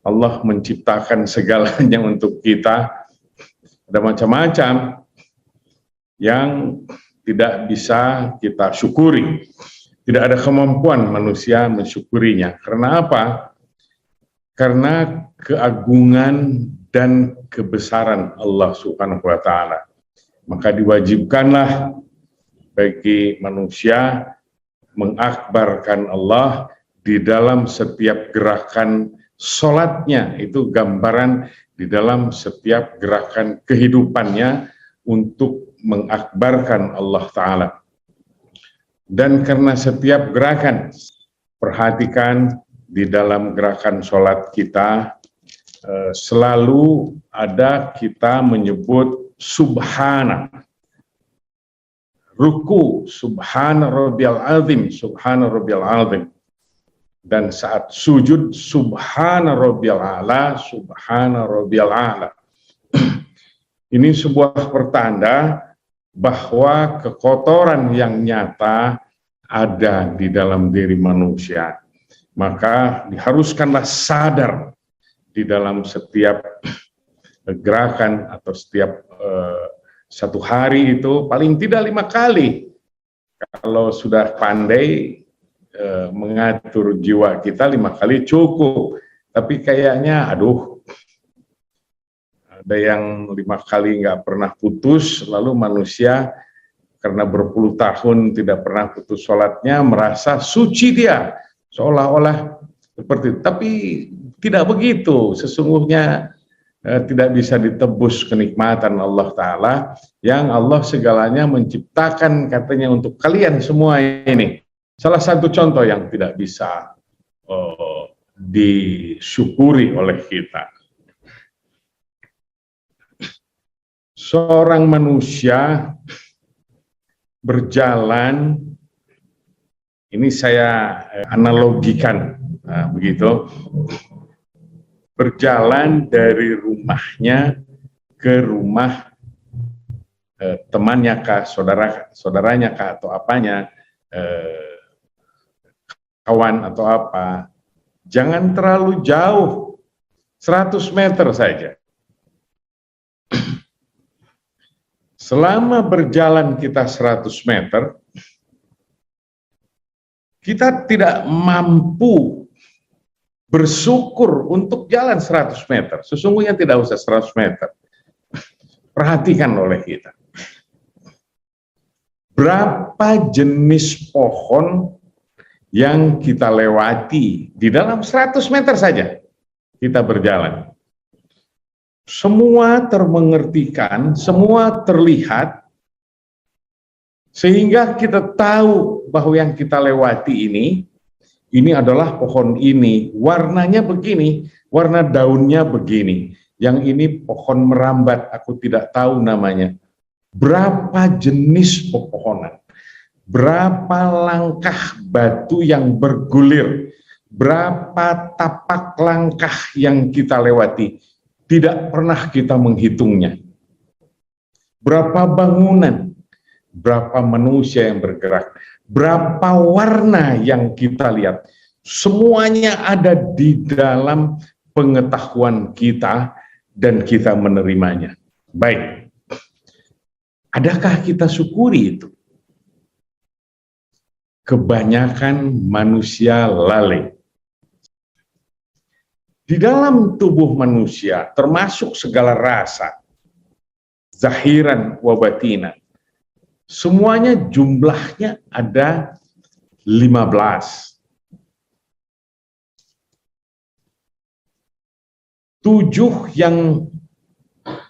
Allah menciptakan segalanya untuk kita. Ada macam-macam yang tidak bisa kita syukuri. Tidak ada kemampuan manusia mensyukurinya. Karena apa? Karena keagungan dan kebesaran Allah Subhanahu wa Ta'ala. Maka diwajibkanlah bagi manusia mengakbarkan Allah di dalam setiap gerakan sholatnya. Itu gambaran di dalam setiap gerakan kehidupannya untuk mengakbarkan Allah Ta'ala. Dan karena setiap gerakan, perhatikan di dalam gerakan sholat kita, selalu ada kita menyebut subhana. Ruku, subhana rabbiyal azim, subhana rabbiyal azim. Dan saat sujud, subhana rabbiyal a'la, subhana rabbiyal a'la. Ini sebuah pertanda bahwa kekotoran yang nyata ada di dalam diri manusia. Maka diharuskanlah sadar di dalam setiap gerakan atau setiap satu hari itu paling tidak 5 kali. Kalau sudah pandai mengatur jiwa kita 5 kali cukup. Tapi kayaknya aduh, ada yang 5 kali nggak pernah putus, lalu manusia karena berpuluh tahun tidak pernah putus sholatnya merasa suci dia, seolah-olah seperti itu. Tapi tidak begitu, sesungguhnya tidak bisa ditebus kenikmatan Allah Ta'ala yang Allah segalanya menciptakan katanya untuk kalian semua ini. Salah satu contoh yang tidak bisa disyukuri oleh kita. Seorang manusia berjalan, ini saya analogikan, begitu, berjalan dari rumahnya ke rumah temannya kah, saudaranya kah, atau apanya, kawan atau apa, jangan terlalu jauh, 100 meter saja. Selama berjalan kita 100 meter, kita tidak mampu bersyukur untuk jalan 100 meter. Sesungguhnya tidak usah 100 meter. Perhatikan oleh kita. Berapa jenis pohon yang kita lewati di dalam 100 meter saja kita berjalan. Semua termengertikan, semua terlihat, sehingga kita tahu bahwa yang kita lewati ini adalah pohon ini, warnanya begini, warna daunnya begini, yang ini pohon merambat, aku tidak tahu namanya. Berapa jenis pepohonan, berapa langkah batu yang bergulir, berapa tapak langkah yang kita lewati, tidak pernah kita menghitungnya. Berapa bangunan, berapa manusia yang bergerak, berapa warna yang kita lihat, semuanya ada di dalam pengetahuan kita dan kita menerimanya. Baik, adakah kita syukuri itu? Kebanyakan manusia lalai. Di dalam tubuh manusia termasuk segala rasa, zahiran wa batinan, semuanya jumlahnya ada 15. 7 yang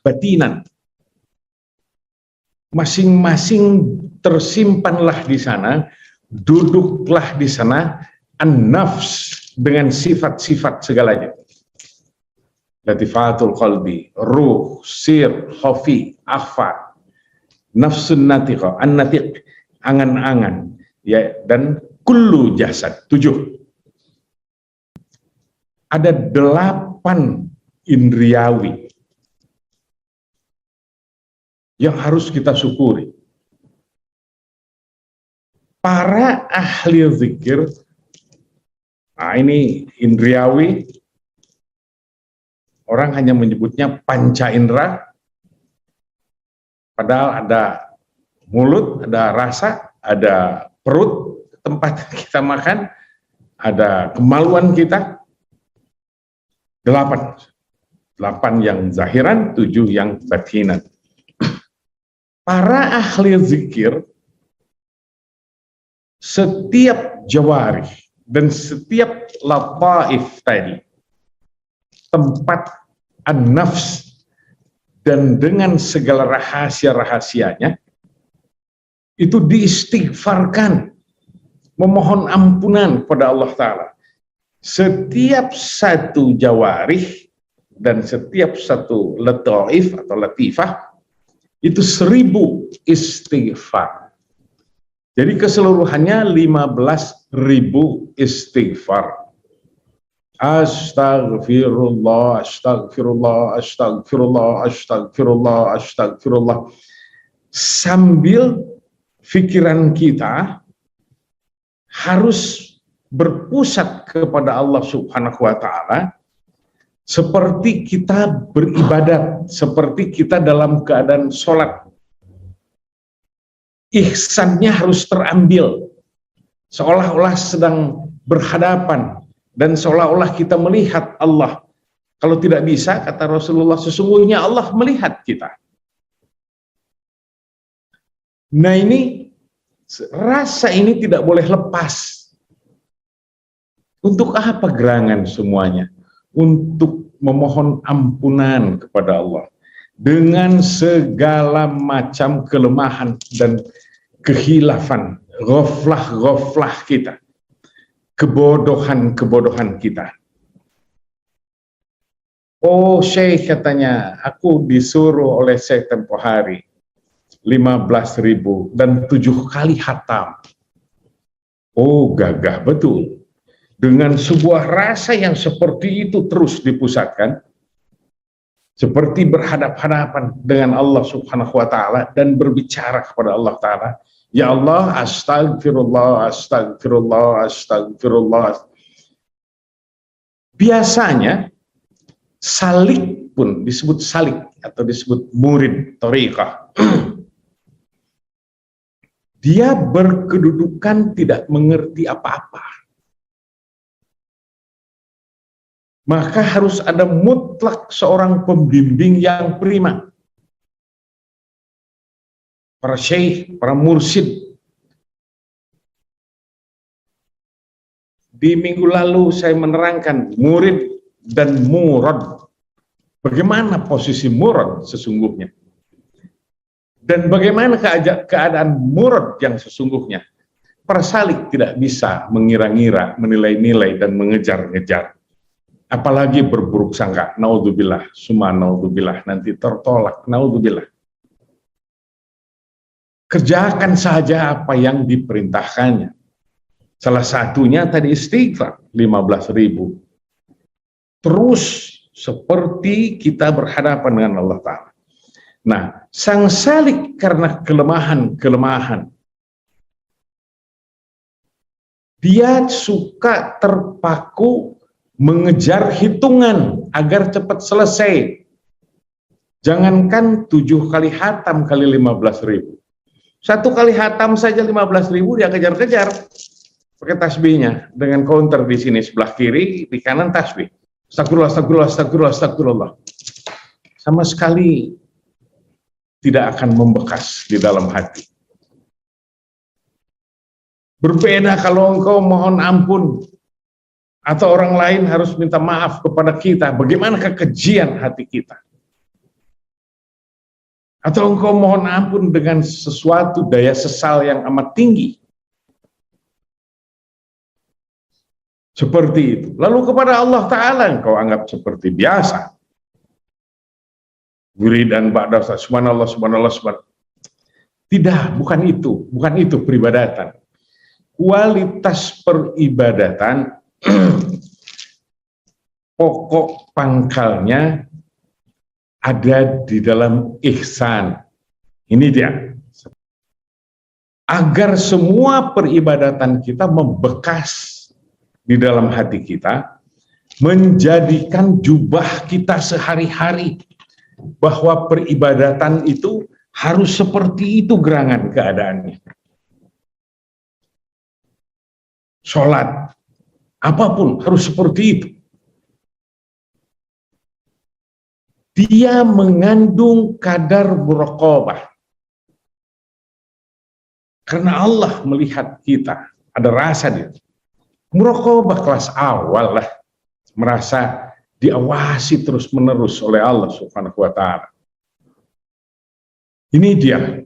batinan. Masing-masing tersimpanlah di sana, duduklah di sana, an-nafs dengan sifat-sifat segalanya. Latifatul qalbi, ruh, sir, khafi, akhfa, nafsun natiqah, an-natiq, angan-angan, ya, dan kullu jasad, 7. Ada 8 indriawi yang harus kita syukuri. Para ahli zikir, nah ini indriawi Orang hanya menyebutnya panca indera, padahal ada mulut, ada rasa, ada perut, tempat kita makan, ada kemaluan kita. 8 yang zahiran, 7 yang batinan. Para ahli zikir, setiap jawari dan setiap lataif tadi, tempat an-nafs, dan dengan segala rahasia-rahasianya, itu diistighfarkan, memohon ampunan kepada Allah Ta'ala. Setiap satu jawarih dan setiap satu lataif atau latifah, itu 1000 istighfar. Jadi keseluruhannya 15.000 istighfar. Astagfirullah, astagfirullah, astagfirullah, astagfirullah, astagfirullah. Sambil pikiran kita harus berpusat kepada Allah Subhanahu wa Ta'ala, seperti kita beribadat, seperti kita dalam keadaan sholat. Ihsannya harus terambil, seolah-olah sedang berhadapan, dan seolah-olah kita melihat Allah. Kalau tidak bisa, kata Rasulullah, sesungguhnya Allah melihat kita. Nah ini, rasa ini tidak boleh lepas. Untuk apa gerangan semuanya? Untuk memohon ampunan kepada Allah. Dengan segala macam kelemahan dan kehilafan, ghaflah kita. Kebodohan kita. Oh Syekh, katanya, aku disuruh oleh Syekh tempoh hari 15.000 dan 7 kali khatam. Oh gagah betul. Dengan sebuah rasa yang seperti itu terus dipusatkan, seperti berhadap-hadapan dengan Allah Subhanahu wa Ta'ala dan berbicara kepada Allah Ta'ala. Ya Allah, astagfirullah, astagfirullah, astagfirullah. Biasanya salik pun disebut salik atau disebut murid thariqah. Dia berkedudukan tidak mengerti apa-apa. Maka harus ada mutlak seorang pembimbing yang prima. Para syekh, para mursyid. Di minggu lalu saya menerangkan murid dan murad. Bagaimana posisi murad sesungguhnya? Dan bagaimana keadaan murad yang sesungguhnya? Para salik tidak bisa mengira-ngira, menilai-nilai, dan mengejar-ngejar. Apalagi berburuk sangka. Naudzubillah, summa naudzubillah, nanti tertolak. Naudzubillah. Kerjakan saja apa yang diperintahkannya. Salah satunya tadi istighfar 15.000. Terus seperti kita berhadapan dengan Allah Ta'ala. Nah, sang salik karena kelemahan, dia suka terpaku mengejar hitungan agar cepat selesai. Jangankan 7 kali hatam kali 15.000. 1 kali hatam saja 15.000 dia kejar-kejar pakai tasbihnya dengan counter di sini sebelah kiri, di kanan tasbih. Astagfirullah, astagfirullah, astagfirullah, astagfirullah. Sama sekali tidak akan membekas di dalam hati. Berbeda kalau engkau mohon ampun atau orang lain harus minta maaf kepada kita, bagaimana kekejian hati kita. Atau engkau mohon ampun dengan sesuatu daya sesal yang amat tinggi. Seperti itu. Lalu kepada Allah Ta'ala engkau anggap seperti biasa. Wiridan ba'da subhanallah, subhanallah, subhanallah. Tidak, bukan itu peribadatan. Kualitas peribadatan pokok pangkalnya ada di dalam ihsan. Ini dia. Agar semua peribadatan kita membekas di dalam hati kita, menjadikan jubah kita sehari-hari, bahwa peribadatan itu harus seperti itu gerangan keadaannya. Sholat, apapun harus seperti itu. Dia mengandung kadar muraqabah. Karena Allah melihat kita, ada rasa dia. Muraqabah kelas awal lah, merasa diawasi terus-menerus oleh Allah Subhanahu wa taala. Ini dia